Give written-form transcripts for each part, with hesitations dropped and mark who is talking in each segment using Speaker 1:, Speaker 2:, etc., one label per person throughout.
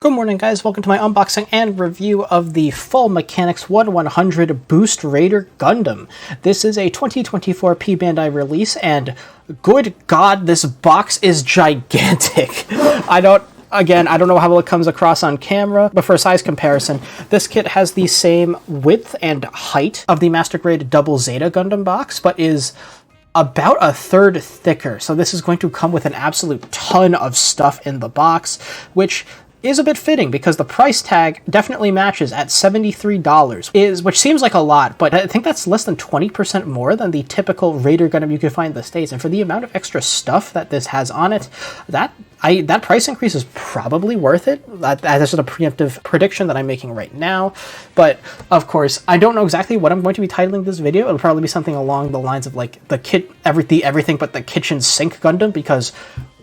Speaker 1: Good morning, guys. Welcome to my unboxing and review of the Full Mechanics 1/100 Boost Raider Gundam. This is a 2024 P-Bandai release, and good God, this box is gigantic. I don't know how well it comes across on camera, but for a size comparison, this kit has the same width and height of the Master Grade Double Zeta Gundam box, but is about a third thicker. So this is going to come with an absolute ton of stuff in the box, which is a bit fitting because the price tag definitely matches at $73, which seems like a lot, but I think that's less than 20% more than the typical Raider Gundam you can find in the States. And for the amount of extra stuff that this has on it, that price increase is probably worth it. This is a preemptive prediction that I'm making right now. But of course, I don't know exactly what I'm going to be titling this video. It'll probably be something along the lines of like everything but the kitchen sink Gundam, because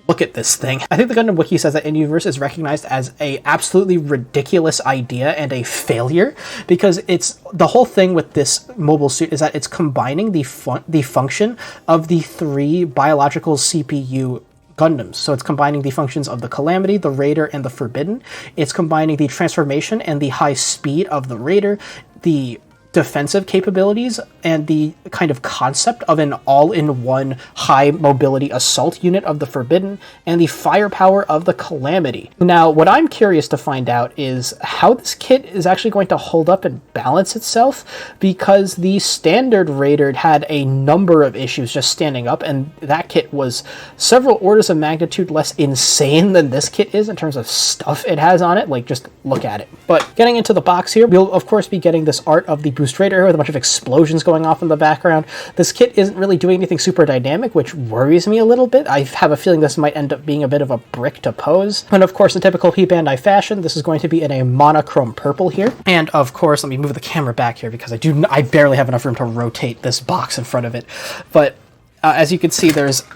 Speaker 1: look at this thing. I think the Gundam Wiki says that In-Universe is recognized as a absolutely ridiculous idea and a failure, because it's the whole thing with this mobile suit is that it's combining the function of the three biological CPU Gundams. So it's combining the functions of the Calamity, the Raider, and the Forbidden. It's combining the transformation and the high speed of the Raider, the defensive capabilities, and the kind of concept of an all-in-one high mobility assault unit of the Forbidden, and the firepower of the Calamity. Now, what I'm curious to find out is how this kit is actually going to hold up and balance itself, because the standard Raider had a number of issues just standing up, and that kit was several orders of magnitude less insane than this kit is in terms of stuff it has on it. Like, just look at it. But getting into the box here, we'll of course be getting this art of the Boost Raider with a bunch of explosions going off in the background. This kit isn't really doing anything super dynamic, which worries me a little bit. I have a feeling this might end up being a bit of a brick to pose. And of course, in typical P-Bandai fashion, this is going to be in a monochrome purple here. And of course, let me move the camera back here because I barely have enough room to rotate this box in front of it. But as you can see,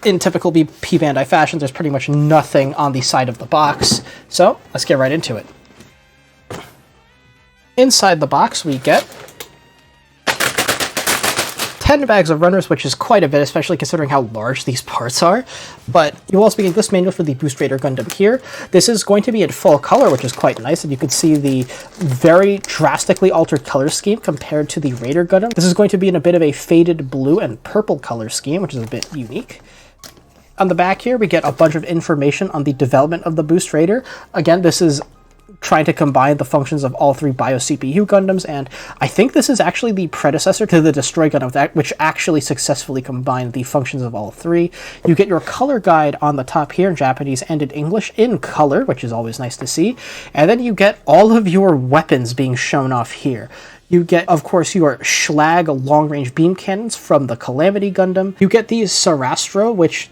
Speaker 1: in typical P-Bandai fashion, there's pretty much nothing on the side of the box. So let's get right into it. Inside the box, we get 10 bags of runners, which is quite a bit, especially considering how large these parts are. But you'll also be getting this manual for the Boost Raider Gundam here. This is going to be in full color, which is quite nice, and you can see the very drastically altered color scheme compared to the Raider Gundam. This is going to be in a bit of a faded blue and purple color scheme, which is a bit unique. On the back here, we get a bunch of information on the development of the Boost Raider. Again, this is trying to combine the functions of all three Bio-CPU Gundams, and I think this is actually the predecessor to the Destroy Gundam, which actually successfully combined the functions of all three. You get your color guide on the top here in Japanese and in English in color, which is always nice to see, and then you get all of your weapons being shown off here. You get, of course, your Schlag long-range beam cannons from the Calamity Gundam. You get the Sarastro, which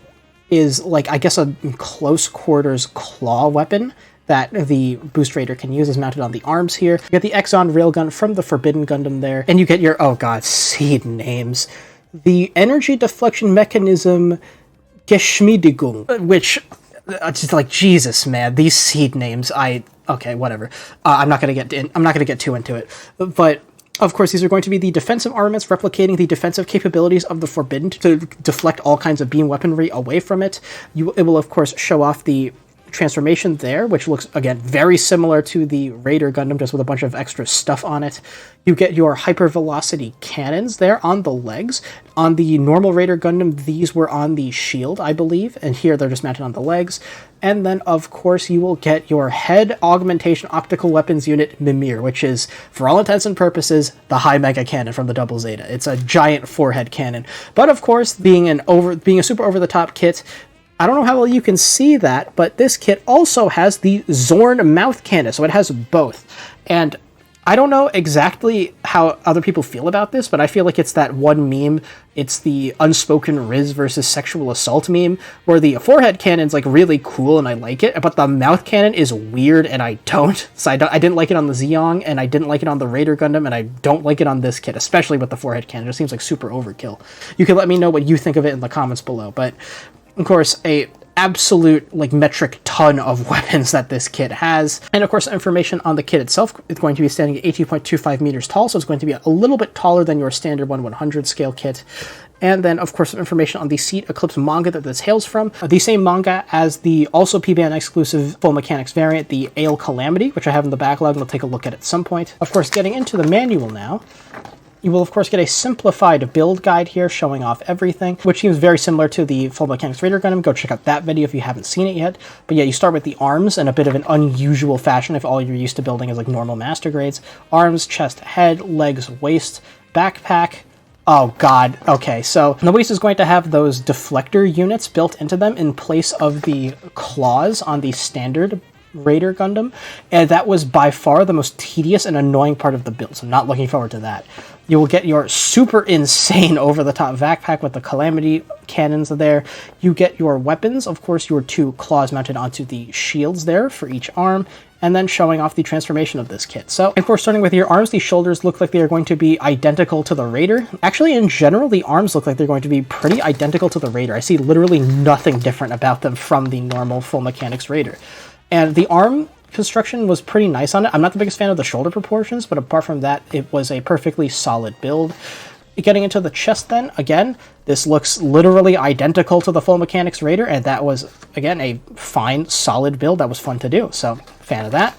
Speaker 1: is, like, I guess a close-quarters claw weapon that the Boost Raider can use, is mounted on the arms here. You get the Exxon Railgun from the Forbidden Gundam there, and you get your, oh god, seed names. The Energy Deflection Mechanism Geschmiedigung, which, just like, Jesus, man, these seed names, okay, whatever. I'm not gonna get too into it, but of course, these are going to be the defensive armaments replicating the defensive capabilities of the Forbidden to deflect all kinds of beam weaponry away from it. It will, of course, show off the transformation there, which looks, again, very similar to the Raider Gundam, just with a bunch of extra stuff on it. You get your hypervelocity cannons there on the legs. On the normal Raider Gundam, these were on the shield, I believe, and here they're just mounted on the legs. And then, of course, you will get your Head Augmentation Optical Weapons Unit Mimir, which is, for all intents and purposes, the high mega cannon from the Double Zeta. It's a giant forehead cannon. But of course, being a super over-the-top kit, I don't know how well you can see that, but this kit also has the Zorn mouth cannon, so it has both. And I don't know exactly how other people feel about this, but I feel like it's that one meme. It's the unspoken Riz versus sexual assault meme, where the forehead cannon's like really cool and I like it, but the mouth cannon is weird and I don't. So I didn't like it on the Zeong, and I didn't like it on the Raider Gundam, and I don't like it on this kit, especially with the forehead cannon. It just seems like super overkill. You can let me know what you think of it in the comments below, but of course, absolute like metric ton of weapons that this kit has. And of course, information on the kit itself is going to be standing at 18.25 meters tall, so it's going to be a little bit taller than your standard 1/100 scale kit. And then, of course, some information on the Seat Eclipse manga that this hails from. The same manga as the also P-Bandai exclusive full mechanics variant, the Ale Calamity, which I have in the backlog and we'll take a look at some point. Of course, getting into the manual now, you will, of course, get a simplified build guide here showing off everything, which seems very similar to the Full Mechanics Raider Gundam. Go check out that video if you haven't seen it yet. But yeah, you start with the arms in a bit of an unusual fashion if all you're used to building is like normal master grades. Arms, chest, head, legs, waist, backpack. Oh god, okay, so the waist is going to have those deflector units built into them in place of the claws on the standard Raider Gundam, and that was by far the most tedious and annoying part of the build, so I'm not looking forward to that. You will get your super insane over-the-top backpack with the Calamity cannons there. You get your weapons, of course, your 2 claws mounted onto the shields there for each arm, and then showing off the transformation of this kit. So, of course, starting with your arms, the shoulders look like they are going to be identical to the Raider. Actually, in general, the arms look like they're going to be pretty identical to the Raider. I see literally nothing different about them from the normal Full Mechanics Raider. And the arm construction was pretty nice on it. I'm not the biggest fan of the shoulder proportions, but apart from that, it was a perfectly solid build. Getting into the chest then, again, this looks literally identical to the Full Mechanics Raider, and that was, again, a fine, solid build that was fun to do, so fan of that.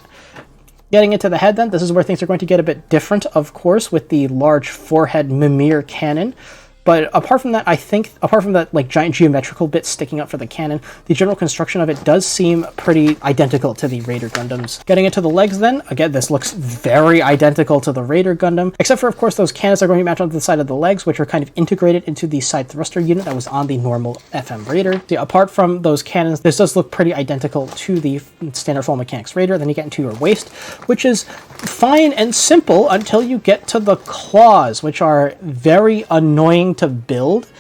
Speaker 1: Getting into the head then, this is where things are going to get a bit different, of course, with the large forehead Mimir cannon. But apart from that, I think, apart from that like giant geometrical bit sticking up for the cannon, the general construction of it does seem pretty identical to the Raider Gundams. Getting into the legs then, again, this looks very identical to the Raider Gundam, except for, of course, those cannons are going to match onto the side of the legs, which are kind of integrated into the side thruster unit that was on the normal FM Raider. See, apart from those cannons, this does look pretty identical to the standard Full Mechanics Raider. Then you get into your waist, which is fine and simple until you get to the claws, which are very annoying to build.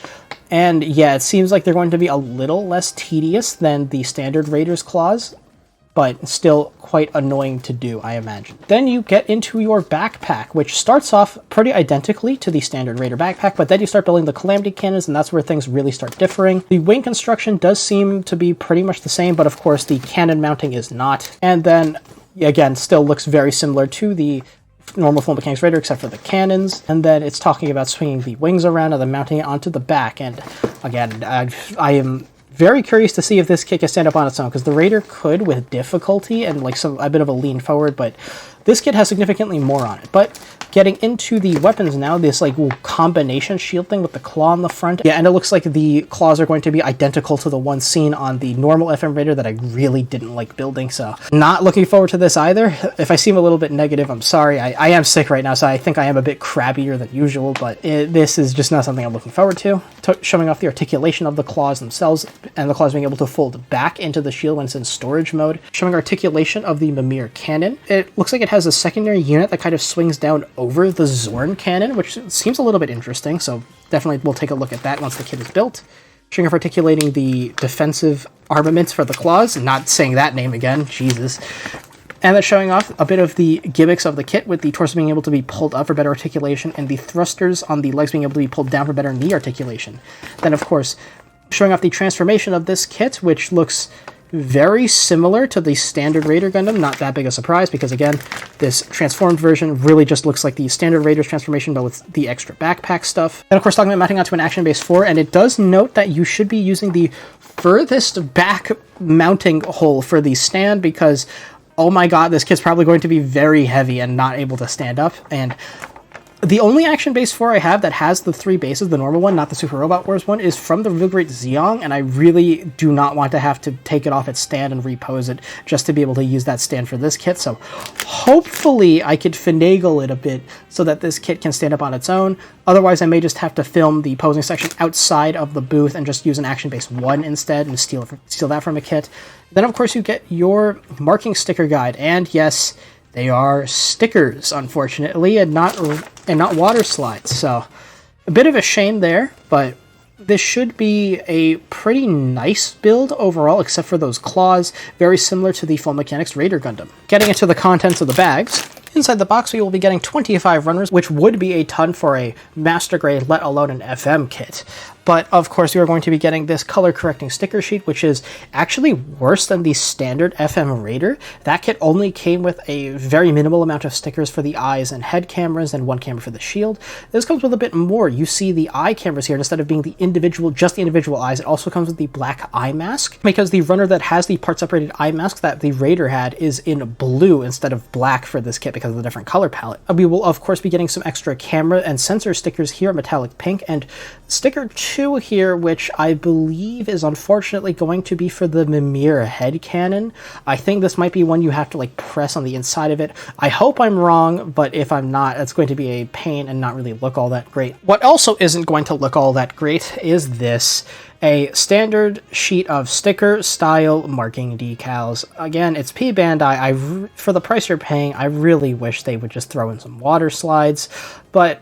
Speaker 1: And yeah, it seems like they're going to be a little less tedious than the standard Raider's claws, but still quite annoying to do, I imagine. Then you get into your backpack, which starts off pretty identically to the standard Raider backpack, but then you start building the Calamity cannons, and that's where things really start differing. The wing construction does seem to be pretty much the same, but of course the cannon mounting is not. And then, again, still looks very similar to the normal Full Mechanics Raider, except for the cannons. And then it's talking about swinging the wings around and then mounting it onto the back. And again, I am very curious to see if this kit can stand up on its own, because the Raider could with difficulty and like a bit of a lean forward, but this kit has significantly more on it. But getting into the weapons now, this like combination shield thing with the claw on the front. Yeah, and it looks like the claws are going to be identical to the one seen on the normal FM Raider that I really didn't like building, so not looking forward to this either. If I seem a little bit negative, I'm sorry. I am sick right now, so I think I am a bit crabbier than usual, but this is just not something I'm looking forward to. Showing off the articulation of the claws themselves, and the claws being able to fold back into the shield when it's in storage mode. Showing articulation of the Mimir cannon. It looks like it has a secondary unit that kind of swings down over the Zorn cannon, which seems a little bit interesting, so definitely we'll take a look at that once the kit is built. Showing off articulating the defensive armaments for the claws, not saying that name again, Jesus. And then showing off a bit of the gimmicks of the kit, with the torso being able to be pulled up for better articulation, and the thrusters on the legs being able to be pulled down for better knee articulation. Then, of course, showing off the transformation of this kit, which looks very similar to the standard Raider Gundam. Not that big a surprise, because again, this transformed version really just looks like the standard Raider's transformation, but with the extra backpack stuff. And of course, talking about mounting onto an action base 4, and it does note that you should be using the furthest back mounting hole for the stand, because oh my god, this kit's probably going to be very heavy and not able to stand up. And the only Action Base 4 I have that has the 3 bases, the normal one, not the Super Robot Wars one, is from the Real Great Zeong, and I really do not want to have to take it off its stand and repose it just to be able to use that stand for this kit, so hopefully I could finagle it a bit so that this kit can stand up on its own. Otherwise, I may just have to film the posing section outside of the booth and just use an Action Base 1 instead and steal that from a kit. Then, of course, you get your marking sticker guide, and yes, they are stickers, unfortunately, and not water slides. So a bit of a shame there, but this should be a pretty nice build overall, except for those claws, very similar to the Full Mechanics Raider Gundam. Getting into the contents of the bags. Inside the box, we will be getting 25 runners, which would be a ton for a master grade, let alone an FM kit. But of course, we are going to be getting this color correcting sticker sheet, which is actually worse than the standard FM Raider. That kit only came with a very minimal amount of stickers for the eyes and head cameras and one camera for the shield. This comes with a bit more. You see the eye cameras here, instead of being just the individual eyes, it also comes with the black eye mask, because the runner that has the part separated eye mask that the Raider had is in blue instead of black for this kit because of the different color palette. We will of course be getting some extra camera and sensor stickers here, metallic pink, and sticker 2 here, which I believe is unfortunately going to be for the Mimir head cannon. I think this might be one you have to like press on the inside of it. I hope I'm wrong, but if I'm not, it's going to be a pain and not really look all that great. What also isn't going to look all that great is this. A standard sheet of sticker style marking decals. Again, it's P-Bandai. For the price you're paying, I really wish they would just throw in some water slides, but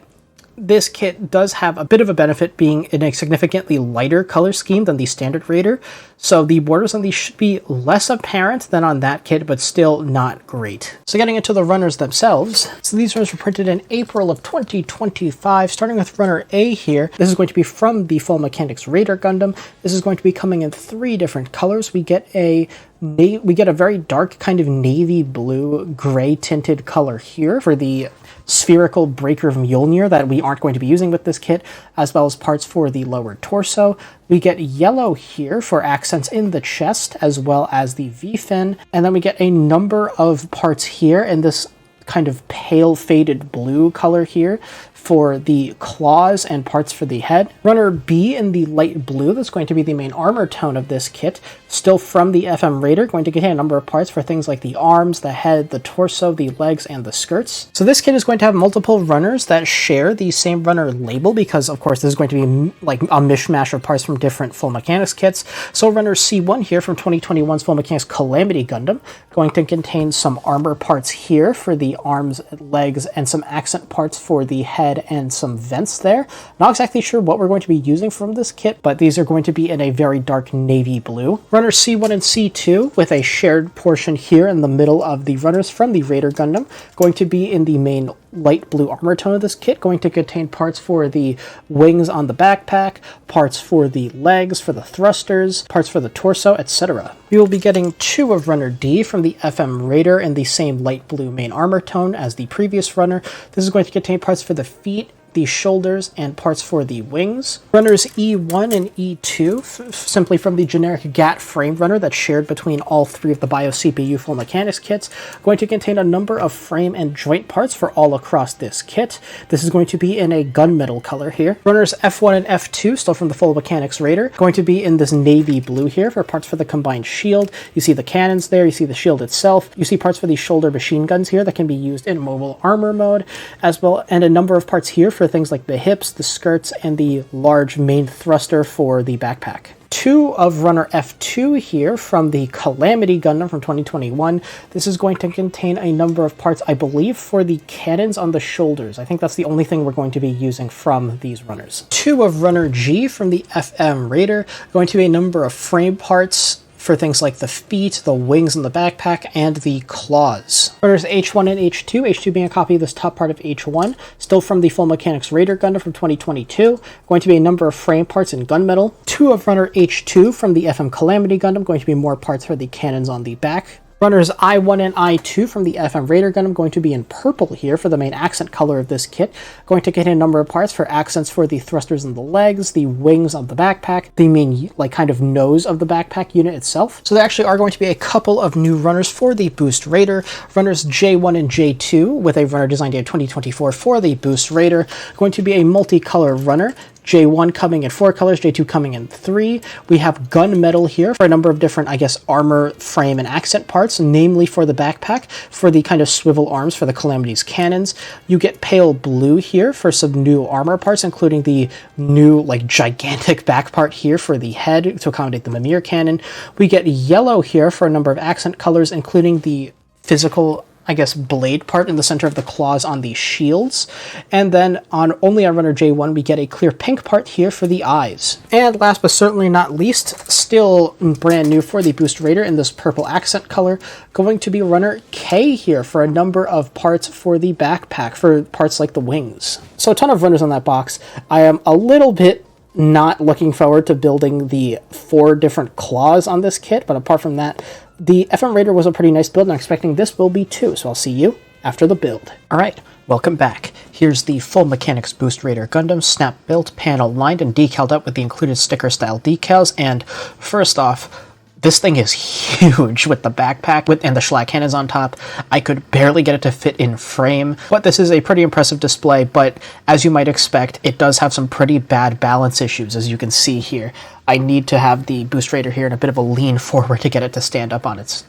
Speaker 1: this kit does have a bit of a benefit being in a significantly lighter color scheme than the standard Raider, so the borders on these should be less apparent than on that kit, but still not great. So getting into the runners themselves, so these runners were printed in April of 2025, starting with runner A here. This is going to be from the Full Mechanics Raider Gundam. This is going to be coming in 3 different colors. We get a very dark kind of navy blue gray tinted color here for the spherical breaker of Mjolnir that we aren't going to be using with this kit, as well as parts for the lower torso. We get yellow here for accents in the chest, as well as the V-fin, and then we get a number of parts here in this kind of pale faded blue color here for the claws and parts for the head. Runner B in the light blue, that's going to be the main armor tone of this kit, still from the FM Raider, going to contain a number of parts for things like the arms, the head, the torso, the legs, and the skirts. So this kit is going to have multiple runners that share the same runner label, because of course this is going to be like a mishmash of parts from different Full Mechanics kits. So runner C1 here from 2021's Full Mechanics Calamity Gundam, going to contain some armor parts here for the arms, legs, and some accent parts for the head and some vents there. Not exactly sure what we're going to be using from this kit, but these are going to be in a very dark navy blue. Runner C1 and C2 with a shared portion here in the middle of the runners from the Raider Gundam, going to be in the main light blue armor tone of this kit, going to contain parts for the wings on the backpack, parts for the legs, for the thrusters, parts for the torso, etc. We will be getting 2 of runner D from the FM Raider in the same light blue main armor tone as the previous runner. This is going to contain parts for the feet, the shoulders, and parts for the wings. Runners E1 and E2, simply from the generic GAT frame runner that's shared between all 3 of the BIOS CPU Full Mechanics kits, going to contain a number of frame and joint parts for all across this kit. This is going to be in a gunmetal color here. Runners F1 and F2, still from the Full Mechanics Raider, going to be in this navy blue here for parts for the combined shield. You see the cannons there, you see the shield itself, you see parts for the shoulder machine guns here that can be used in mobile armor mode, as well, and a number of parts here for things like the hips, the skirts, and the large main thruster for the backpack. 2 of runner F2 here from the Calamity Gundam from 2021. This is going to contain a number of parts, I believe, for the cannons on the shoulders. I think that's the only thing we're going to be using from these runners. 2 of runner G from the FM Raider, going to be a number of frame parts for things like the feet, the wings in the backpack, and the claws. Runners H1 and H2, H2 being a copy of this top part of H1, still from the Full Mechanics Raider Gundam from 2022, going to be a number of frame parts in gunmetal. 2 of runner H2 from the FM Calamity Gundam, going to be more parts for the cannons on the back. Runners I1 and I2 from the FM Raider Gundam, going to be in purple here for the main accent color of this kit, going to contain a number of parts for accents for the thrusters in the legs, the wings on the backpack, the main like kind of nose of the backpack unit itself. So there actually are going to be a couple of new runners for the Boost Raider. Runners J1 and J2 with a runner design date of 2024 for the Boost Raider, going to be a multicolor runner. J1 coming in 4 colors, J2 coming in 3. We have gunmetal here for a number of different, I guess, armor, frame, and accent parts, namely for the backpack, for the kind of swivel arms for the Calamity's cannons. You get pale blue here for some new armor parts, including the new, like, gigantic back part here for the head to accommodate the Mimir cannon. We get yellow here for a number of accent colors, including the physical, I guess, blade part in the center of the claws on the shields. And then only on runner J1, we get a clear pink part here for the eyes. And last but certainly not least, still brand new for the Boost Raider in this purple accent color, going to be runner K here for a number of parts for the backpack, for parts like the wings. So a ton of runners on that box. I am a little bit not looking forward to building the 4 different claws on this kit, but apart from that, the FM Raider was a pretty nice build, and I'm expecting this will be too, so I'll see you after the build. Alright, welcome back. Here's the full mechanics Boost Raider Gundam, snap built, panel lined, and decaled up with the included sticker style decals, and first off, this thing is huge with the backpack and the Schlatt cannons on top. I could barely get it to fit in frame, but this is a pretty impressive display, but as you might expect, it does have some pretty bad balance issues, as you can see here. I need to have the Boost Raider here in a bit of a lean forward to get it to stand up on its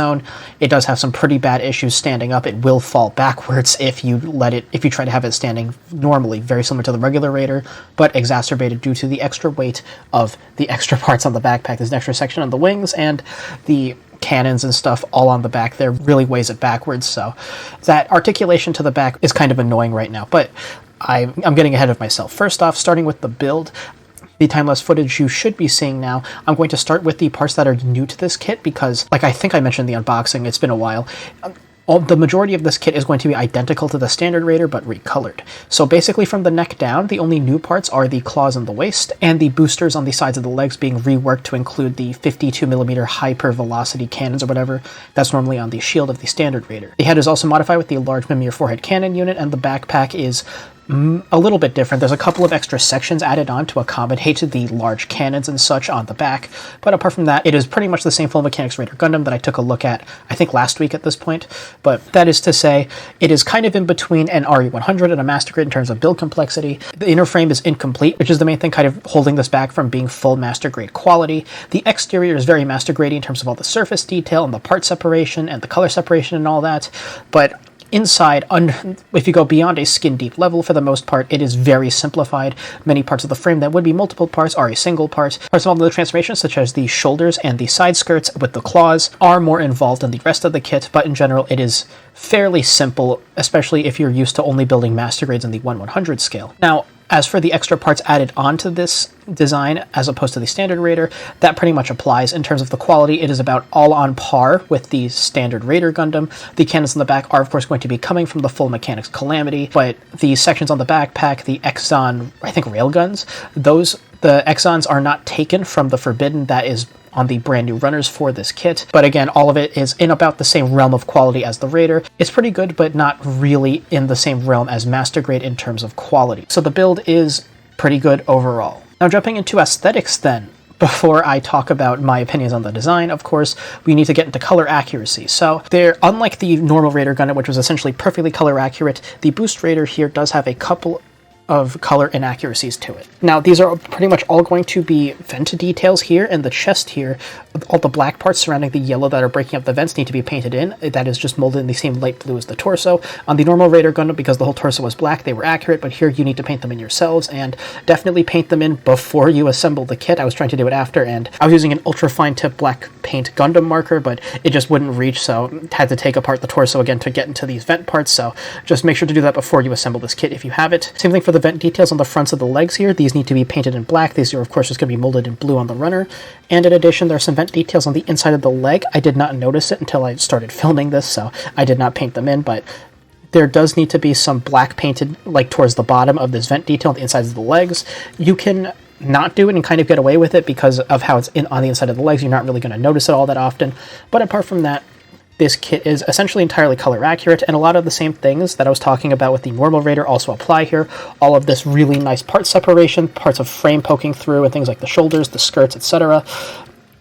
Speaker 1: own. It does have some pretty bad issues standing up. It will fall backwards if you try to have it standing normally, very similar to the regular Raider, but exacerbated due to the extra weight of the extra parts on the backpack. There's an extra section on the wings, and the cannons and stuff all on the back there really weighs it backwards, so that articulation to the back is kind of annoying right now, but I'm getting ahead of myself. First off, starting with the build, the time-lapse footage you should be seeing now, I'm going to start with the parts that are new to this kit because, like I think I mentioned in the unboxing, it's been a while, the majority of this kit is going to be identical to the standard Raider, but recolored. So basically from the neck down, the only new parts are the claws in the waist, and the boosters on the sides of the legs being reworked to include the 52mm hyper-velocity cannons or whatever that's normally on the shield of the standard Raider. The head is also modified with the large Mimir forehead cannon unit, and the backpack is a little bit different. There's a couple of extra sections added on to accommodate the large cannons and such on the back, but apart from that, it is pretty much the same full mechanics Raider Gundam that I took a look at, I think last week at this point, but that is to say, it is kind of in between an RE100 and a Master Grade in terms of build complexity. The inner frame is incomplete, which is the main thing kind of holding this back from being full Master Grade quality. The exterior is very Master Grade in terms of all the surface detail and the part separation and the color separation and all that, but inside, if you go beyond a skin-deep level, for the most part, it is very simplified. Many parts of the frame that would be multiple parts are a single part. Parts involved in the transformations, such as the shoulders and the side skirts with the claws, are more involved than the rest of the kit, but in general, it is fairly simple, especially if you're used to only building Master Grades in the 1/100 scale. Now, as for the extra parts added onto this design, as opposed to the standard Raider, that pretty much applies. In terms of the quality, it is about all on par with the standard Raider Gundam. The cannons on the back are, of course, going to be coming from the full mechanics Calamity, but the sections on the backpack, the Exxon, I think, railguns, the Exxons are not taken from the Forbidden. That is on the brand new runners for this kit, but again, all of it is in about the same realm of quality as the Raider. It's pretty good, but not really in the same realm as Master Grade in terms of quality. So the build is pretty good overall. Now jumping into aesthetics then, before I talk about my opinions on the design, of course, we need to get into color accuracy. So unlike the normal Raider Gundam, which was essentially perfectly color accurate, the Boost Raider here does have a couple of color inaccuracies to it. Now, these are pretty much all going to be vent details here, and the chest here, all the black parts surrounding the yellow that are breaking up the vents need to be painted in. That is just molded in the same light blue as the torso. On the normal Raider Gundam, because the whole torso was black, they were accurate, but here you need to paint them in yourselves, and definitely paint them in before you assemble the kit. I was trying to do it after, and I was using an ultra fine tip black paint Gundam marker, but it just wouldn't reach, so had to take apart the torso again to get into these vent parts, so just make sure to do that before you assemble this kit if you have it. Same thing for the vent details on the fronts of the legs here. These need to be painted in black. These are, of course, just going to be molded in blue on the runner. And in addition, there are some vent details on the inside of the leg. I did not notice it until I started filming this, so I did not paint them in, but there does need to be some black painted, like, towards the bottom of this vent detail on the insides of the legs. You can not do it and kind of get away with it because of how it's on the inside of the legs. You're not really going to notice it all that often. But apart from that, this kit is essentially entirely color accurate, and a lot of the same things that I was talking about with the normal Raider also apply here. All of this really nice part separation, parts of frame poking through, and things like the shoulders, the skirts, etc.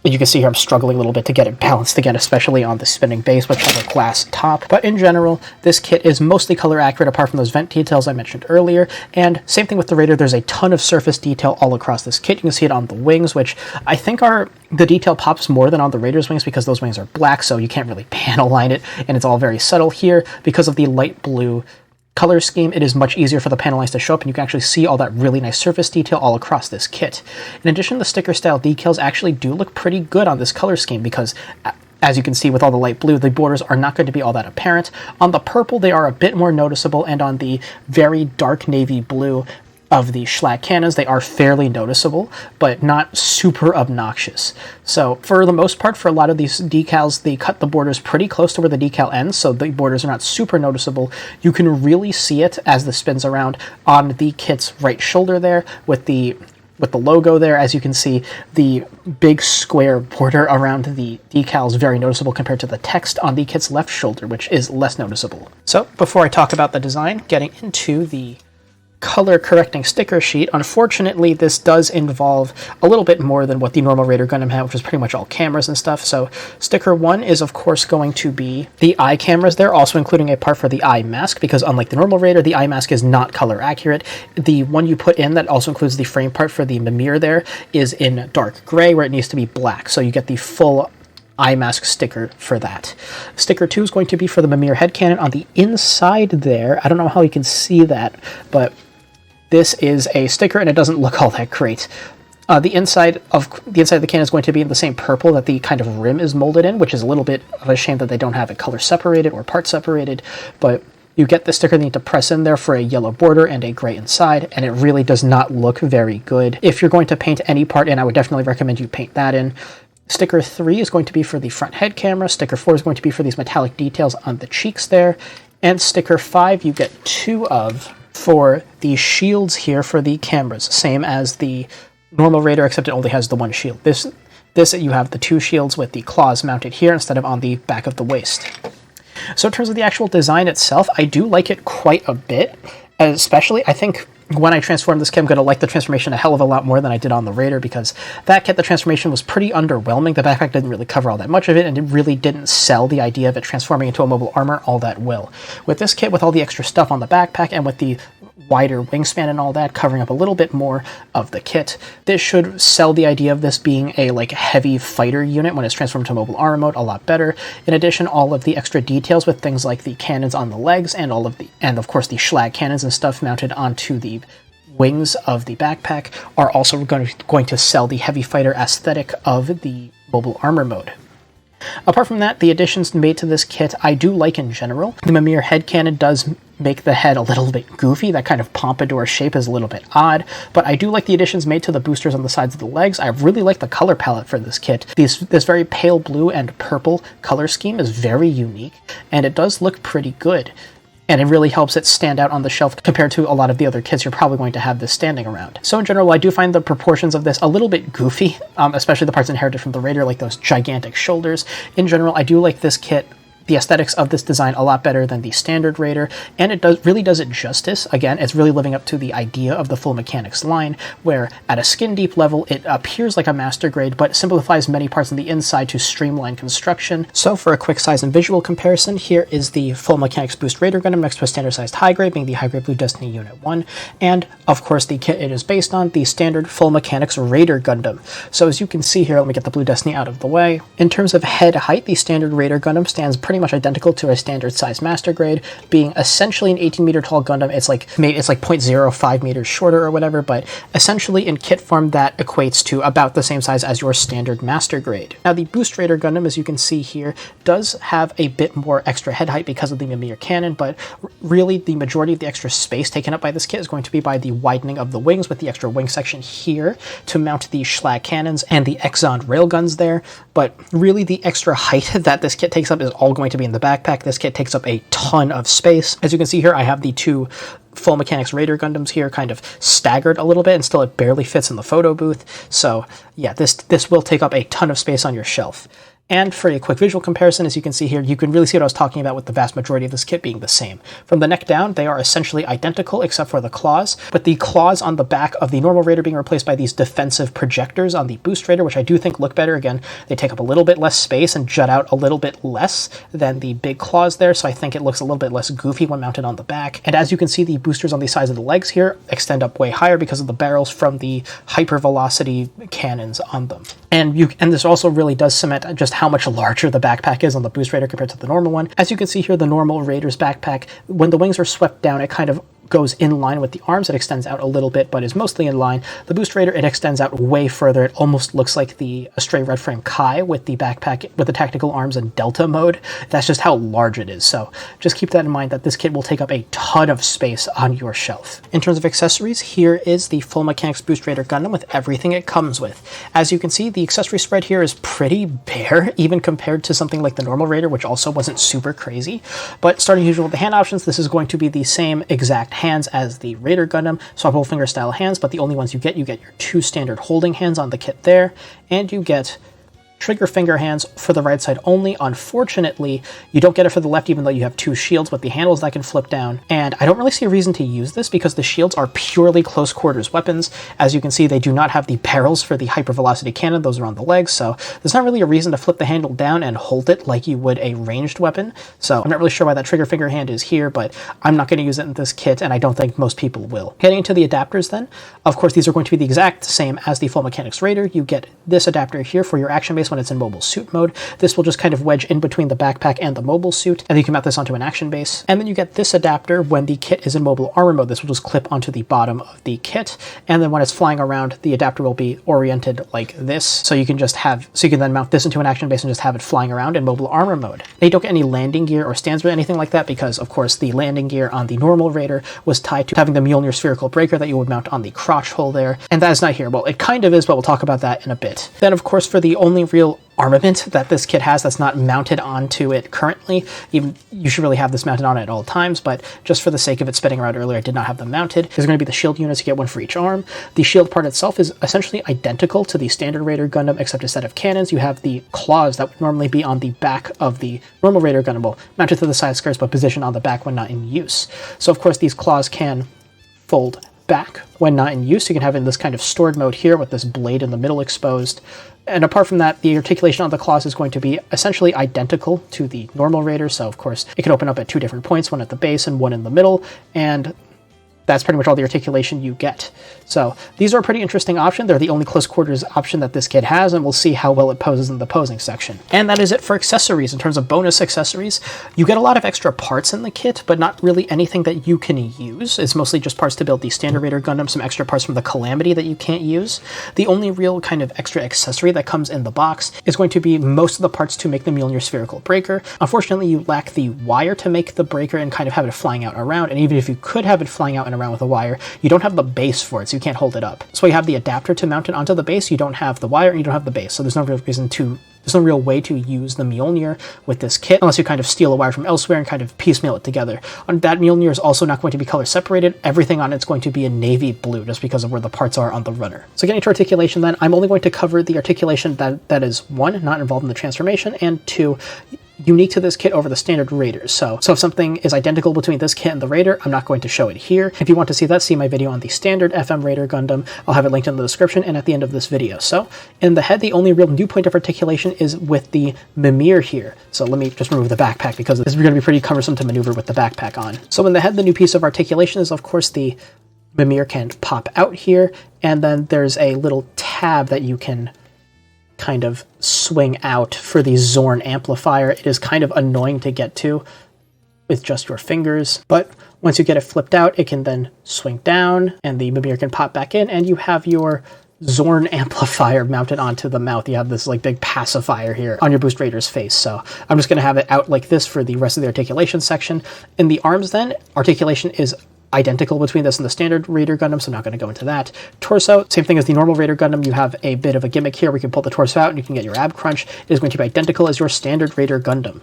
Speaker 1: You can see here I'm struggling a little bit to get it balanced again, especially on the spinning base, which has a glass top. But in general, this kit is mostly color accurate apart from those vent details I mentioned earlier. And same thing with the Raider, there's a ton of surface detail all across this kit. You can see it on the wings, which I think the detail pops more than on the Raider's wings because those wings are black, so you can't really panel line it, and it's all very subtle here. Because of the light blue color scheme, it is much easier for the panel lines to show up, and you can actually see all that really nice surface detail all across this kit. In addition, the sticker style decals actually do look pretty good on this color scheme because, as you can see with all the light blue, the borders are not going to be all that apparent. On the purple, they are a bit more noticeable, and on the very dark navy blue of the Schlatt cannons, they are fairly noticeable, but not super obnoxious. So for the most part, for a lot of these decals, they cut the borders pretty close to where the decal ends, so the borders are not super noticeable. You can really see it as this spins around on the kit's right shoulder there, with the with the logo there. As you can see, the big square border around the decal is very noticeable compared to the text on the kit's left shoulder, which is less noticeable. So before I talk about the design, getting into the color correcting sticker sheet, unfortunately this does involve a little bit more than what the normal Raider Gundam had, which is pretty much all cameras and stuff. So sticker 1 is of course going to be the eye cameras there, also including a part for the eye mask, because unlike the normal Raider, the eye mask is not color accurate. The one you put in that also includes the frame part for the Mimir there is in dark gray where it needs to be black, so you get the full eye mask sticker for that. Sticker 2 is going to be for the Mimir headcanon on the inside there. I don't know how you can see that, but this is a sticker, and it doesn't look all that great. The inside of the cannon is going to be in the same purple that the kind of rim is molded in, which is a little bit of a shame that they don't have it color separated or part separated, but you get the sticker that you need to press in there for a yellow border and a gray inside, and it really does not look very good. If you're going to paint any part in, I would definitely recommend you paint that in. Sticker 3 is going to be for the front head camera. Sticker 4 is going to be for these metallic details on the cheeks there. And sticker 5 you get 2 of for the shields here for the cameras, same as the normal Raider, except it only has the one shield. This you have the 2 shields with the claws mounted here instead of on the back of the waist. So in terms of the actual design itself, I do like it quite a bit, especially I think when I transform this kit, I'm going to like the transformation a hell of a lot more than I did on the Raider, because that kit, the transformation was pretty underwhelming. The backpack didn't really cover all that much of it, and it really didn't sell the idea of it transforming into a mobile armor all that well. With this kit, with all the extra stuff on the backpack, and with the wider wingspan and all that, covering up a little bit more of the kit, this should sell the idea of this being a heavy fighter unit when it's transformed to mobile armor mode a lot better. In addition, all of the extra details with things like the cannons on the legs and of course the schlag cannons and stuff mounted onto the wings of the backpack are also going to sell the heavy fighter aesthetic of the mobile armor mode. Apart from that, the additions made to this kit I do like in general. The Mimir headcanon does make the head a little bit goofy. That kind of pompadour shape is a little bit odd, but I do like the additions made to the boosters on the sides of the legs. I really like the color palette for this kit. This very pale blue and purple color scheme is very unique, and it does look pretty good. And it really helps it stand out on the shelf compared to a lot of the other kits you're probably going to have this standing around. So in general, I do find the proportions of this a little bit goofy, especially the parts inherited from the Raider, like those gigantic shoulders. In general, I do like this kit, the aesthetics of this design, a lot better than the standard Raider, and it really does it justice. Again, it's really living up to the idea of the full mechanics line, where at a skin deep level it appears like a master grade, but simplifies many parts on the inside to streamline construction. So for a quick size and visual comparison, here is the full mechanics boost Raider Gundam next to a standard sized high grade, being the high grade Blue Destiny Unit 1, and of course the kit it is based on, the standard full mechanics Raider Gundam. So as you can see here, let me get the Blue Destiny out of the way. In terms of head height, the standard Raider Gundam stands pretty much identical to a standard size master grade, being essentially an 18 meter tall Gundam. It's like 0.05 meters shorter or whatever, but essentially in kit form that equates to about the same size as your standard master grade. Now the Boost Raider Gundam, as you can see here, does have a bit more extra head height because of the Mimir cannon, but really the majority of the extra space taken up by this kit is going to be by the widening of the wings, with the extra wing section here to mount the schlag cannons and the Exxon railguns there. But really the extra height that this kit takes up is all going to be in the backpack. This kit takes up a ton of space. As you can see here, I have the 2 full mechanics Raider Gundams here kind of staggered a little bit, and still it barely fits in the photo booth. So yeah, this will take up a ton of space on your shelf. And for a quick visual comparison, as you can see here, you can really see what I was talking about with the vast majority of this kit being the same. From the neck down, they are essentially identical except for the claws, but the claws on the back of the normal Raider being replaced by these defensive projectors on the Boost Raider, which I do think look better. Again, they take up a little bit less space and jut out a little bit less than the big claws there, so I think it looks a little bit less goofy when mounted on the back. And as you can see, the boosters on the sides of the legs here extend up way higher because of the barrels from the hypervelocity cannons on them. And this also really does cement just how much larger the backpack is on the Boost Raider compared to the normal one. As you can see here, the normal Raider's backpack, when the wings are swept down, it kind of goes in line with the arms. It extends out a little bit, but is mostly in line. The Boost Raider, it extends out way further. It almost looks like the Astray Red Frame Kai with the backpack with the tactical arms in Delta mode. That's just how large it is. So just keep that in mind, that this kit will take up a ton of space on your shelf. In terms of accessories, here is the full mechanics Boost Raider Gundam with everything it comes with. As you can see, the accessory spread here is pretty bare, even compared to something like the normal Raider, which also wasn't super crazy. But starting usually with the hand options, this is going to be the same exact hands as the Raider Gundam, swappable finger style hands, but the only ones you get your 2 standard holding hands on the kit there, and you get trigger finger hands for the right side only. Unfortunately, you don't get it for the left even though you have 2 shields with the handles that can flip down, and I don't really see a reason to use this because the shields are purely close quarters weapons. As you can see, they do not have the barrels for the hypervelocity cannon, those are on the legs, so there's not really a reason to flip the handle down and hold it like you would a ranged weapon. So I'm not really sure why that trigger finger hand is here, but I'm not going to use it in this kit, and I don't think most people will. Getting into the adapters then, of course these are going to be the exact same as the Full Mechanics Raider. You get this adapter here for your action base when it's in mobile suit mode. This will just kind of wedge in between the backpack and the mobile suit, and you can mount this onto an action base. And then you get this adapter when the kit is in mobile armor mode. This will just clip onto the bottom of the kit, and then when it's flying around, the adapter will be oriented like this, so you can then mount this into an action base and just have it flying around in mobile armor mode. Now, you don't get any landing gear or stands or anything like that because, of course, the landing gear on the normal Raider was tied to having the Mjolnir spherical breaker that you would mount on the crotch hole there, and that is not here. Well, it kind of is, but we'll talk about that in a bit. Then, of course, for the only real armament that this kit has that's not mounted onto it currently, even you should really have this mounted on it at all times, but just for the sake of it spinning around earlier, I did not have them mounted. There's going to be the shield units. You get one for each arm. The shield part itself is essentially identical to the standard Raider Gundam, except instead of cannons, you have the claws that would normally be on the back of the normal Raider Gundam, well, mounted to the side skirts, but positioned on the back when not in use. So, of course, these claws can fold back when not in use. You can have it in this kind of stored mode here with this blade in the middle exposed. And apart from that, the articulation on the claws is going to be essentially identical to the normal Raider, so of course it can open up at 2 different points, one at the base and one in the middle, and that's pretty much all the articulation you get. So these are a pretty interesting option. They're the only close quarters option that this kit has, and we'll see how well it poses in the posing section. And that is it for accessories. In terms of bonus accessories, you get a lot of extra parts in the kit, but not really anything that you can use. It's mostly just parts to build the standard Raider Gundam, some extra parts from the Calamity that you can't use. The only real kind of extra accessory that comes in the box is going to be most of the parts to make the Mjolnir spherical breaker. Unfortunately, you lack the wire to make the breaker and kind of have it flying out around, and even if you could have it flying out and around with a wire, you don't have the base for it, so you can't hold it up. So you have the adapter to mount it onto the base, you don't have the wire, and you don't have the base, so there's no real way to use the Mjolnir with this kit, unless you kind of steal a wire from elsewhere and kind of piecemeal it together. And that Mjolnir is also not going to be color separated. Everything on it's going to be in navy blue, just because of where the parts are on the runner. So getting to articulation then, I'm only going to cover the articulation that is 1, not involved in the transformation, and 2, unique to this kit over the standard Raiders. So if something is identical between this kit and the Raider, I'm not going to show it here. If you want to see that, see my video on the standard FM Raider Gundam. I'll have it linked in the description and at the end of this video. So in the head, the only real new point of articulation is with the Mimir here. So let me just remove the backpack because this is going to be pretty cumbersome to maneuver with the backpack on. So in the head, the new piece of articulation is, of course, the Mimir can pop out here, and then there's a little tab that you can kind of swing out for the Zorn amplifier. It is kind of annoying to get to with just your fingers, but once you get it flipped out, it can then swing down and the Mimir can pop back in, and you have your Zorn amplifier mounted onto the mouth. You have this like big pacifier here on your Boost Raider's face. So I'm just going to have it out like this for the rest of the articulation section. In the arms then, articulation is identical between this and the standard Raider Gundam, so I'm not going to go into that. Torso, same thing as the normal Raider Gundam. You have a bit of a gimmick here where you can pull the torso out and you can get your ab crunch. It is going to be identical as your standard Raider Gundam.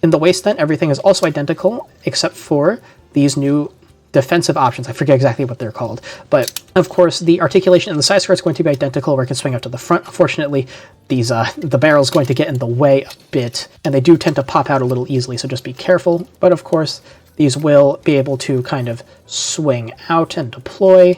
Speaker 1: In the waist then, everything is also identical except for these new defensive options. I forget exactly what they're called, but of course the articulation in the side skirt is going to be identical where it can swing out to the front. Unfortunately, the barrel is going to get in the way a bit, and they do tend to pop out a little easily, so just be careful. But of course, these will be able to kind of swing out and deploy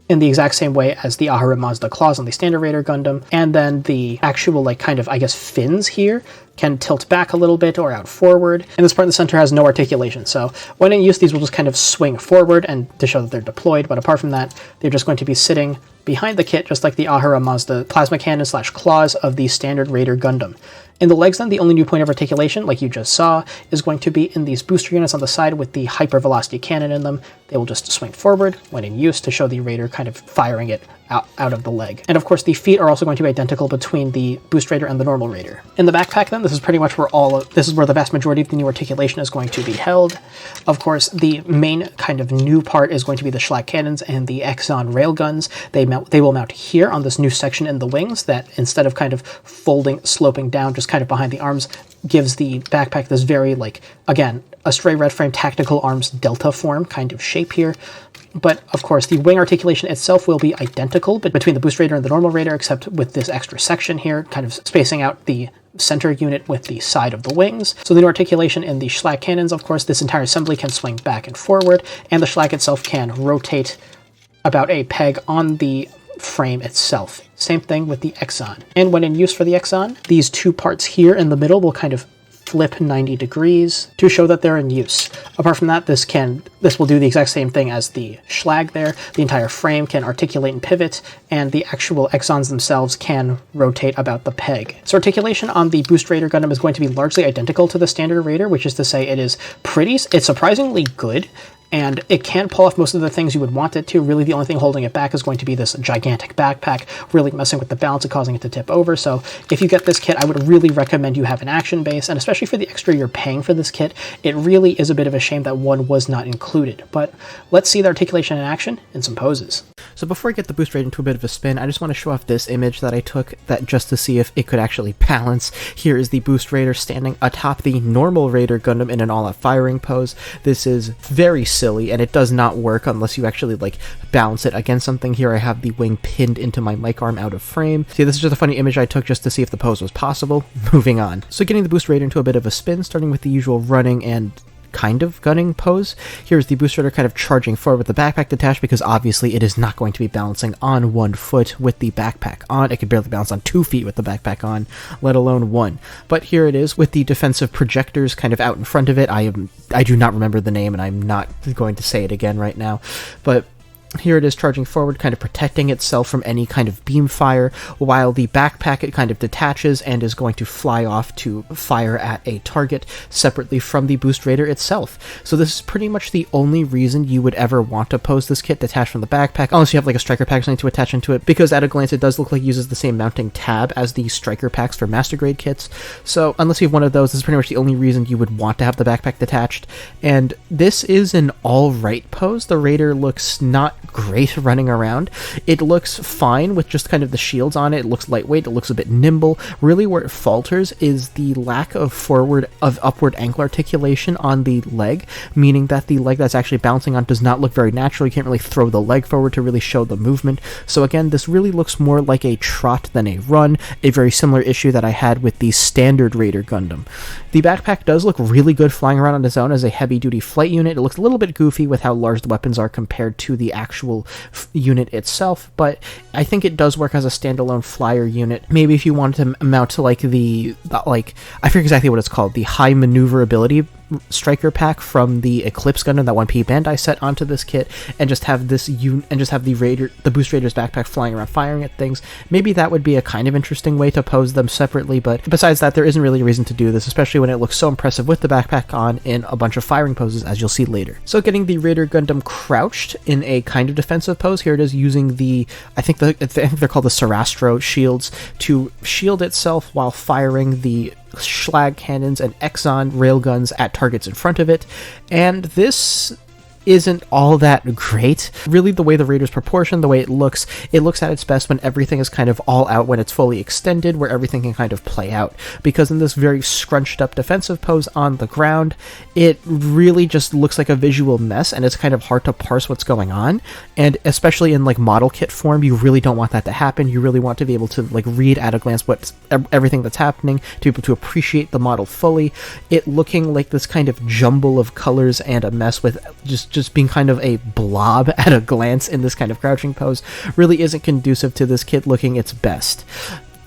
Speaker 1: in the exact same way as the Ahura Mazda claws on the standard Raider Gundam. And then the actual, like, kind of, I guess, fins here can tilt back a little bit or out forward. And this part in the center has no articulation. So when in use, these will just kind of swing forward and to show that they're deployed. But apart from that, they're just going to be sitting behind the kit, just like the Ahura Mazda plasma cannon / claws of the standard Raider Gundam. In the legs then, the only new point of articulation, like you just saw, is going to be in these booster units on the side with the hypervelocity cannon in them. They will just swing forward when in use to show the Raider kind of firing it out of the leg. And of course, the feet are also going to be identical between the Boost Raider and the normal Raider. In the backpack then, this is pretty much where this is where the vast majority of the new articulation is going to be held. Of course, the main kind of new part is going to be the Schlack cannons and the Exxon railguns. They will mount here on this new section in the wings that instead of kind of folding, sloping down just kind of behind the arms, gives the backpack this very, like, again, a stray red frame tactical arms delta form kind of shape here. But, of course, the wing articulation itself will be identical between the Boost Raider and the normal Raider, except with this extra section here, kind of spacing out the center unit with the side of the wings. So the new articulation in the Schlag cannons, of course, this entire assembly can swing back and forward, and the Schlag itself can rotate about a peg on the frame itself. Same thing with the Exxon. And when in use for the Exxon, these two parts here in the middle will kind of flip 90 degrees to show that they're in use. Apart from that, this will do the exact same thing as the Schlag there. The entire frame can articulate and pivot, and the actual Exxons themselves can rotate about the peg. So articulation on the Boost Raider Gundam is going to be largely identical to the standard Raider, which is to say it's surprisingly good, and it can pull off most of the things you would want it to. Really, the only thing holding it back is going to be this gigantic backpack, really messing with the balance and causing it to tip over. So if you get this kit, I would really recommend you have an action base, and especially for the extra you're paying for this kit, it really is a bit of a shame that one was not included. But let's see the articulation in action in some poses. So before I get the Boost Raider into a bit of a spin, I just want to show off this image that I took just to see if it could actually balance. Here is the Boost Raider standing atop the normal Raider Gundam in an all-out firing pose. This is very silly, and it does not work unless you actually like balance it against something. Here I have the wing pinned into my mic arm out of frame. See, this is just a funny image I took just to see if the pose was possible. Moving on. So getting the Boost Raider into a bit of a spin, starting with the usual running and kind of gunning pose. Here's the Boost Raider kind of charging forward with the backpack detached, because obviously it is not going to be balancing on 1 foot with the backpack on. It could barely balance on 2 feet with the backpack on, let alone 1. But here it is with the defensive projectors kind of out in front of it. I do not remember the name, and I'm not going to say it again right now, but here it is charging forward, kind of protecting itself from any kind of beam fire, while the backpack, it kind of detaches and is going to fly off to fire at a target separately from the Boost Raider itself. So this is pretty much the only reason you would ever want to pose this kit detached from the backpack, unless you have like a striker pack or something to attach into it, because at a glance it does look like it uses the same mounting tab as the striker packs for master grade kits. So unless you have one of those, this is pretty much the only reason you would want to have the backpack detached. And this is an alright pose. The Raider looks not great running around. It looks fine with just kind of the shields on it. It looks lightweight. It looks a bit nimble. Really where it falters is the lack of upward ankle articulation on the leg, meaning that the leg that's actually bouncing on does not look very natural. You can't really throw the leg forward to really show the movement. So again, this really looks more like a trot than a run, a very similar issue that I had with the standard Raider Gundam. The backpack does look really good flying around on its own as a heavy-duty flight unit. It looks a little bit goofy with how large the weapons are compared to the actual unit itself, but I think it does work as a standalone flyer unit. Maybe if you wanted to mount to like I forget exactly what it's called, the high maneuverability striker pack from the Eclipse Gundam, that one P-Bandai set onto this kit, and just have the Boost Raider's backpack flying around firing at things. Maybe that would be a kind of interesting way to pose them separately, but besides that, there isn't really a reason to do this, especially when it looks so impressive with the backpack on in a bunch of firing poses, as you'll see later. So getting the Raider Gundam crouched in a kind of defensive pose, here it is using I think they're called the Sarastro shields to shield itself while firing the Schlag cannons and Exxon railguns at targets in front of it, and this isn't all that great. Really, the way the Raider's proportioned, the way it looks at its best when everything is kind of all out, when it's fully extended, where everything can kind of play out. Because in this very scrunched up defensive pose on the ground, it really just looks like a visual mess, and it's kind of hard to parse what's going on. And especially in like model kit form, you really don't want that to happen. You really want to be able to like read at a glance everything that's happening, to be able to appreciate the model fully. It looking like this kind of jumble of colors and a mess with just being kind of a blob at a glance in this kind of crouching pose really isn't conducive to this kit looking its best.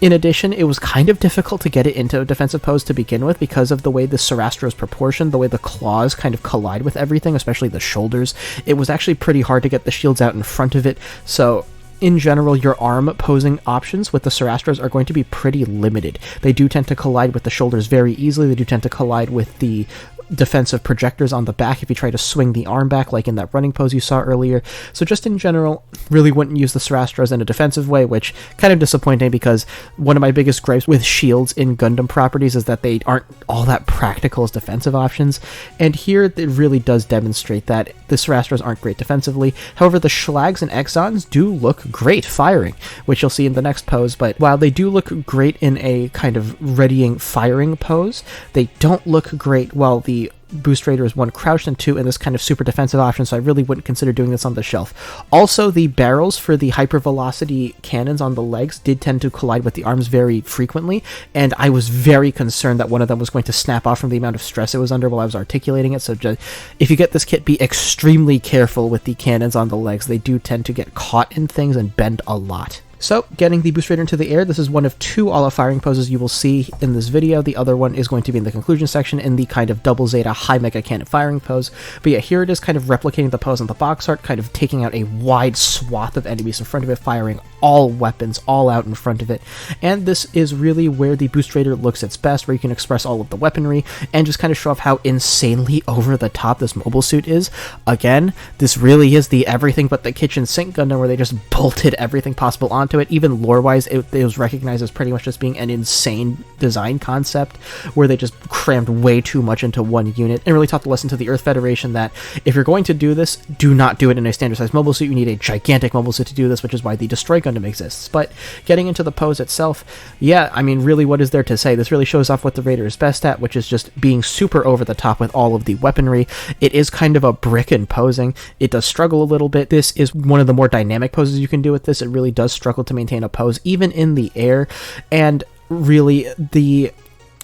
Speaker 1: In addition, it was kind of difficult to get it into a defensive pose to begin with because of the way the Sarastro is proportioned, the way the claws kind of collide with everything, especially the shoulders. It was actually pretty hard to get the shields out in front of it, so in general, your arm posing options with the Sarastros are going to be pretty limited. They do tend to collide with the shoulders very easily. They do tend to collide with the defensive projectors on the back if you try to swing the arm back, like in that running pose you saw earlier. So just in general, really wouldn't use the Sarastros in a defensive way, which kind of disappointing because one of my biggest gripes with shields in Gundam properties is that they aren't all that practical as defensive options, and here it really does demonstrate that the Sarastros aren't great defensively. However, the Schlags and Exons do look great firing, which you'll see in the next pose, but while they do look great in a kind of readying firing pose, they don't look great while the Boost Raider is 1 crouched and 2 in this kind of super defensive option, so I really wouldn't consider doing this on the shelf. Also, the barrels for the hypervelocity cannons on the legs did tend to collide with the arms very frequently, and I was very concerned that one of them was going to snap off from the amount of stress it was under while I was articulating it, so just, if you get this kit, be extremely careful with the cannons on the legs. They do tend to get caught in things and bend a lot. So, getting the Boost Raider into the air, this is one of 2 all-out firing poses you will see in this video. The other one is going to be in the conclusion section in the kind of double Zeta high mega cannon firing pose. But yeah, here it is kind of replicating the pose on the box art, kind of taking out a wide swath of enemies in front of it, firing all weapons all out in front of it. And this is really where the Boost Raider looks its best, where you can express all of the weaponry and just kind of show off how insanely over the top this mobile suit is. Again, this really is the everything but the kitchen sink Gundam, where they just bolted everything possible onto it. Even lore-wise, it was recognized as pretty much just being an insane design concept, where they just crammed way too much into one unit, and really taught the lesson to the Earth Federation that if you're going to do this, do not do it in a standard-sized mobile suit. You need a gigantic mobile suit to do this, which is why the Destroy Gundam exists. But getting into the pose itself, yeah, I mean, really, what is there to say? This really shows off what the Raider is best at, which is just being super over the top with all of the weaponry. It is kind of a brick in posing. It does struggle a little bit. This is one of the more dynamic poses you can do with this. It really does struggle to maintain a pose, even in the air, and really, the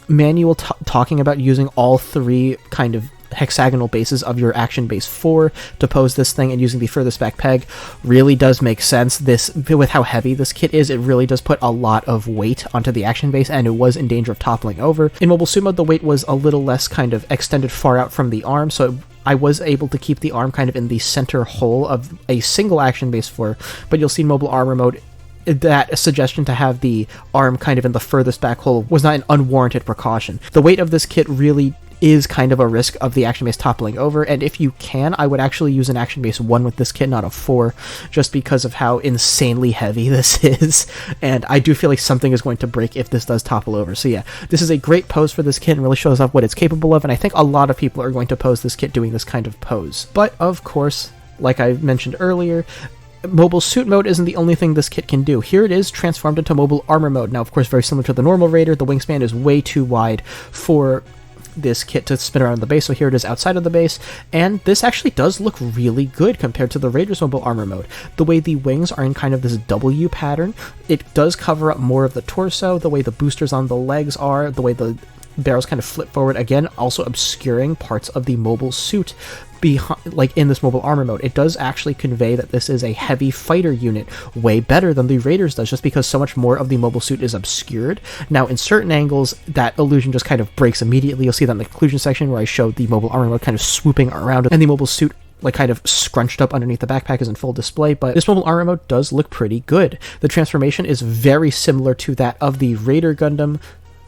Speaker 1: manual talking about using all 3 kind of hexagonal bases of your action base 4 to pose this thing and using the furthest back peg really does make sense. This, with how heavy this kit is, it really does put a lot of weight onto the action base, and it was in danger of toppling over. In mobile suit mode, the weight was a little less kind of extended far out from the arm, so I was able to keep the arm kind of in the center hole of a single action base 4, but you'll see in mobile armor mode that suggestion to have the arm kind of in the furthest back hole was not an unwarranted precaution. The weight of this kit really is kind of a risk of the action base toppling over, and if you can, I would actually use an action base 1 with this kit, not a 4, just because of how insanely heavy this is, and I do feel like something is going to break if this does topple over. So yeah, this is a great pose for this kit and really shows off what it's capable of, and I think a lot of people are going to pose this kit doing this kind of pose. But of course, like I mentioned earlier, mobile suit mode isn't the only thing this kit can do. Here it is transformed into mobile armor mode. Now, of course, very similar to the normal Raider, the wingspan is way too wide for this kit to spin around the base, so here it is outside of the base, and this actually does look really good compared to the Raider's mobile armor mode. The way the wings are in kind of this W pattern, it does cover up more of the torso, the way the boosters on the legs are, the way the barrels kind of flip forward, again, also obscuring parts of the mobile suit behind, like in this mobile armor mode. It does actually convey that this is a heavy fighter unit, way better than the Raiders does, just because so much more of the mobile suit is obscured. Now, in certain angles, that illusion just kind of breaks immediately. You'll see that in the conclusion section where I showed the mobile armor mode kind of swooping around, and the mobile suit like kind of scrunched up underneath the backpack is in full display, but this mobile armor mode does look pretty good. The transformation is very similar to that of the Raider Gundam,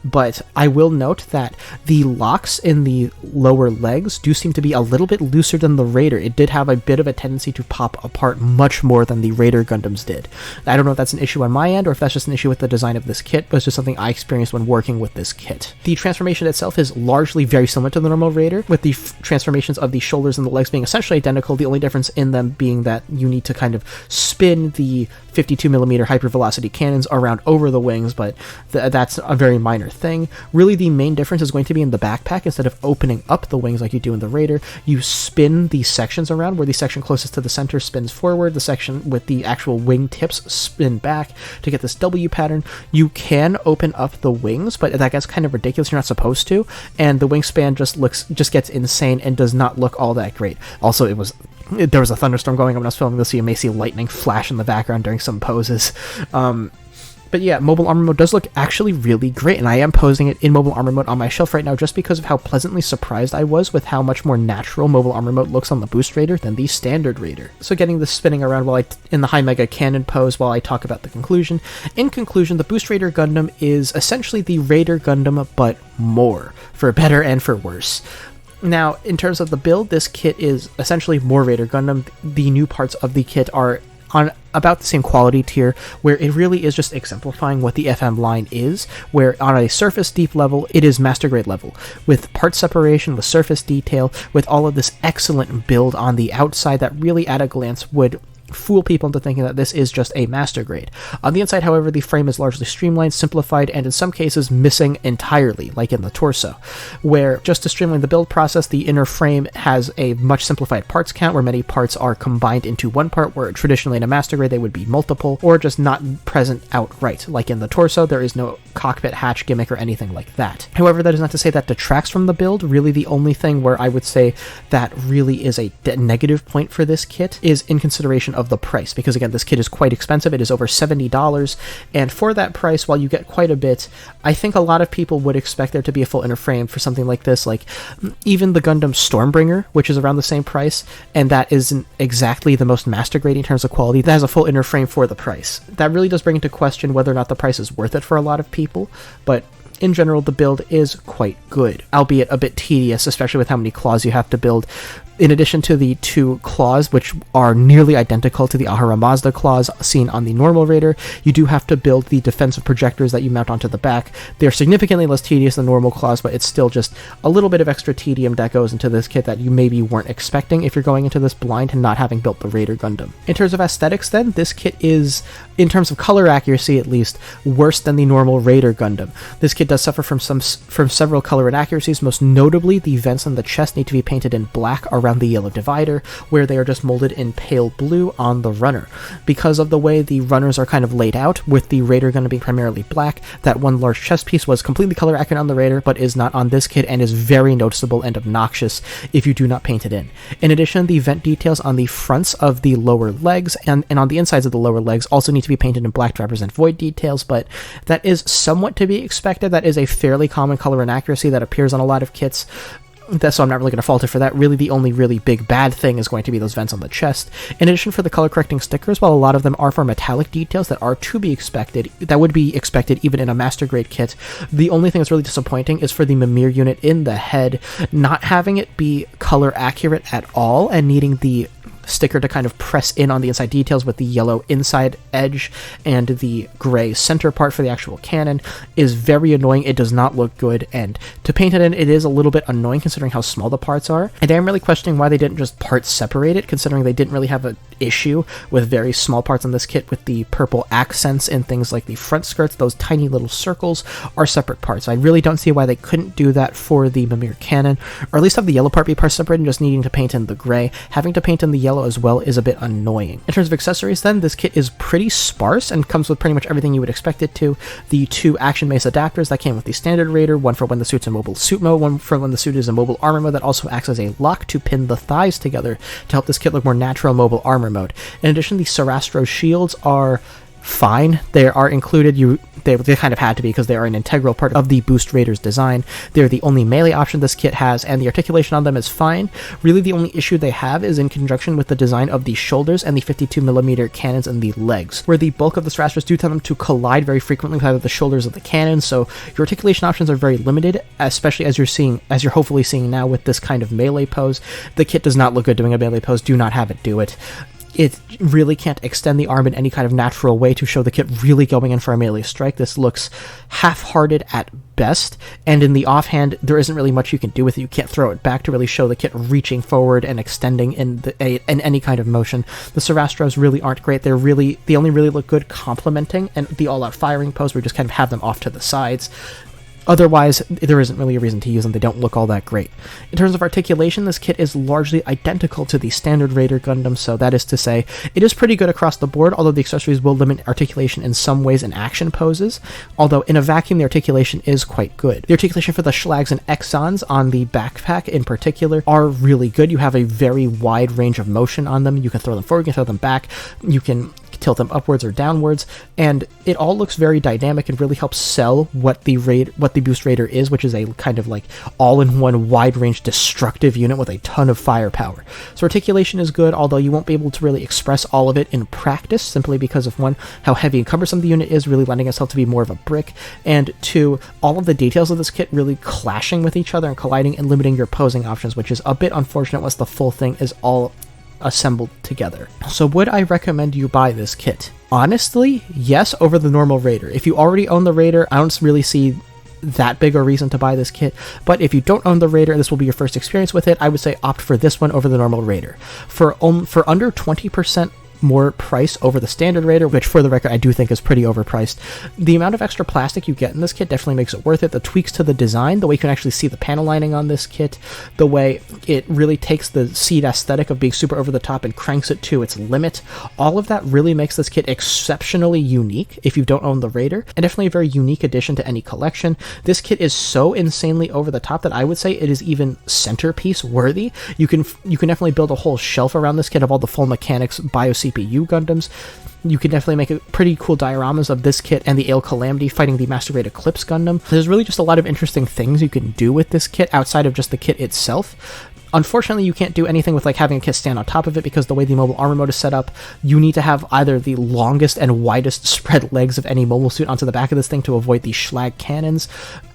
Speaker 1: but I will note that the locks in the lower legs do seem to be a little bit looser than the Raider. It did have a bit of a tendency to pop apart much more than the Raider Gundams did. I don't know if that's an issue on my end or if that's just an issue with the design of this kit, but it's just something I experienced when working with this kit. The transformation itself is largely very similar to the normal Raider, with the transformations of the shoulders and the legs being essentially identical, the only difference in them being that you need to kind of spin the 52mm hypervelocity cannons around over the wings, but that's a very minor thing. Really, the main difference is going to be in the backpack. Instead of opening up the wings like you do in the Raider, you spin the sections around, where the section closest to the center spins forward, the section with the actual wing tips spin back to get this W pattern. You can open up the wings, but that gets kind of ridiculous. You're not supposed to, and the wingspan just gets insane and does not look all that great. Also, there was a thunderstorm going on when I was filming this, so you may see lightning flash in the background during some poses. But yeah, mobile armor mode does look actually really great, and I am posing it in mobile armor mode on my shelf right now just because of how pleasantly surprised I was with how much more natural mobile armor mode looks on the Boost Raider than the standard Raider. So getting this spinning around in the high mega cannon pose while I talk about the conclusion. In conclusion, the Boost Raider Gundam is essentially the Raider Gundam, but more, for better and for worse. Now, in terms of the build, this kit is essentially more Raider Gundam. The new parts of the kit are on about the same quality tier, where it really is just exemplifying what the FM line is, where on a surface deep level, it is master grade level, with part separation, with surface detail, with all of this excellent build on the outside that really at a glance would fool people into thinking that this is just a master grade. On the inside, however, the frame is largely streamlined, simplified, and in some cases missing entirely, like in the torso, where just to streamline the build process, the inner frame has a much simplified parts count, where many parts are combined into one part, where traditionally in a master grade they would be multiple, or just not present outright. Like in the torso, there is no cockpit hatch gimmick or anything like that. However, that is not to say that detracts from the build. Really, the only thing where I would say that really is a negative point for this kit is in consideration of the price, because again, this kit is quite expensive. It is over $70, and for that price, while you get quite a bit, I think a lot of people would expect there to be a full inner frame for something like this. Like even the Gundam Stormbringer, which is around the same price, and that isn't exactly the most master grade in terms of quality, that has a full inner frame for the price. That really does bring into question whether or not the price is worth it for a lot of people, but in general, the build is quite good, albeit a bit tedious, especially with how many claws you have to build. In addition to the 2 claws, which are nearly identical to the Ahura Mazda claws seen on the normal Raider, you do have to build the defensive projectors that you mount onto the back. They're significantly less tedious than normal claws, but it's still just a little bit of extra tedium that goes into this kit that you maybe weren't expecting if you're going into this blind and not having built the Raider Gundam. In terms of aesthetics then, this kit is, in terms of color accuracy at least, worse than the normal Raider Gundam. This kit does suffer from several color inaccuracies. Most notably, the vents on the chest need to be painted in black around the yellow divider, where they are just molded in pale blue on the runner. Because of the way the runners are kind of laid out, with the Raider Gundam being primarily black, that one large chest piece was completely color accurate on the Raider, but is not on this kit, and is very noticeable and obnoxious if you do not paint it in. In addition, the vent details on the fronts of the lower legs and on the insides of the lower legs also need to be painted in black to represent void details, but that is somewhat to be expected. That is a fairly common color inaccuracy that appears on a lot of kits. So I'm not really going to fault it for that. Really, the only really big bad thing is going to be those vents on the chest. In addition, for the color correcting stickers, while a lot of them are for metallic details that are to be expected, that would be expected even in a master grade kit, the only thing that's really disappointing is for the Mimir unit in the head, not having it be color accurate at all and needing the sticker to kind of press in on the inside details with the yellow inside edge and the gray center part for the actual cannon is very annoying. It does not look good, and to paint it in, it is a little bit annoying considering how small the parts are, and I'm really questioning why they didn't just part separate it, considering they didn't really have an issue with very small parts on this kit. With the purple accents and things like the front skirts, those tiny little circles are separate parts. I really don't see why they couldn't do that for the Mimir cannon, or at least have the yellow part be part separate and just needing to paint in the gray. Having to paint in the yellow as well is a bit annoying. In terms of accessories then, this kit is pretty sparse and comes with pretty much everything you would expect it to. The 2 Action Mace adapters that came with the standard Raider, one for when the suit's in mobile suit mode, one for when the suit is in mobile armor mode, that also acts as a lock to pin the thighs together to help this kit look more natural in mobile armor mode. In addition, the Sarastro shields are fine. They are included. They kind of had to be because they are an integral part of the Boost Raider's design. They're the only melee option this kit has, and the articulation on them is fine. Really, the only issue they have is in conjunction with the design of the shoulders and the 52mm cannons and the legs, where the bulk of the Sarastros do tend them to collide very frequently with either the shoulders of the cannon, so your articulation options are very limited, especially as you're hopefully seeing now with this kind of melee pose. The kit does not look good doing a melee pose. Do not have it do it. It really can't extend the arm in any kind of natural way to show the kit really going in for a melee strike. This looks half-hearted at best, and in the offhand, there isn't really much you can do with it. You can't throw it back to really show the kit reaching forward and extending in any kind of motion. The Sarastros really aren't great. They only really look good complementing and the all-out firing pose, where you just kind of have them off to the sides. Otherwise, there isn't really a reason to use them. They don't look all that great. In terms of articulation, this kit is largely identical to the standard Raider Gundam, so that is to say, it is pretty good across the board, although the accessories will limit articulation in some ways in action poses, although in a vacuum, the articulation is quite good. The articulation for the Schlags and Exons on the backpack in particular are really good. You have a very wide range of motion on them. You can throw them forward, you can throw them back, you can tilt them upwards or downwards, and it all looks very dynamic and really helps sell what the Boost Raider is, which is a kind of like all-in-one wide-range destructive unit with a ton of firepower. So articulation is good, although you won't be able to really express all of it in practice, simply because of, one, how heavy and cumbersome the unit is, really lending itself to be more of a brick, and two, all of the details of this kit really clashing with each other and colliding and limiting your posing options, which is a bit unfortunate once the full thing is all assembled together. So would I recommend you buy this kit? Honestly, yes, over the normal Raider. If you already own the Raider, I don't really see that big a reason to buy this kit, but if you don't own the Raider and this will be your first experience with it, I would say opt for this one over the normal Raider. For under 20% more price over the standard Raider, which for the record I do think is pretty overpriced, the amount of extra plastic you get in this kit definitely makes it worth it. The tweaks to the design, the way you can actually see the panel lining on this kit, the way it really takes the seat aesthetic of being super over the top and cranks it to its limit, all of that really makes this kit exceptionally unique if you don't own the Raider, and definitely a very unique addition to any collection. This kit is so insanely over the top that I would say it is even centerpiece worthy. You can definitely build a whole shelf around this kit of all the full mechanics CPU Gundams. You can definitely make pretty cool dioramas of this kit and the Ale Calamity fighting the Master Raid Eclipse Gundam. There's really just a lot of interesting things you can do with this kit outside of just the kit itself. Unfortunately, you can't do anything with like having a kit stand on top of it, because the way the mobile armor mode is set up, you need to have either the longest and widest spread legs of any mobile suit onto the back of this thing to avoid these schlag cannons.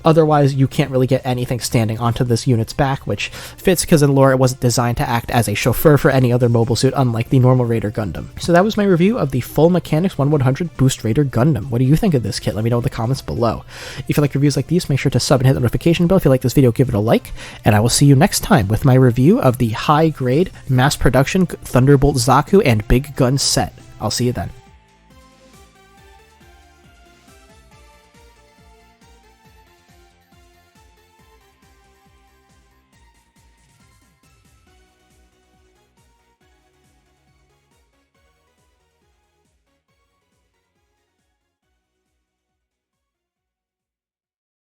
Speaker 1: Otherwise, you can't really get anything standing onto this unit's back, which fits because in the lore it wasn't designed to act as a chauffeur for any other mobile suit, unlike the normal Raider Gundam. So that was my review of the Full Mechanics 1/100 Boost Raider Gundam. What do you think of this kit? Let me know in the comments below. If you like reviews like these, make sure to sub and hit the notification bell. If you like this video, give it a like, and I will see you next time with my review of the high-grade, mass production Thunderbolt Zaku and Big Gun set. I'll see you then.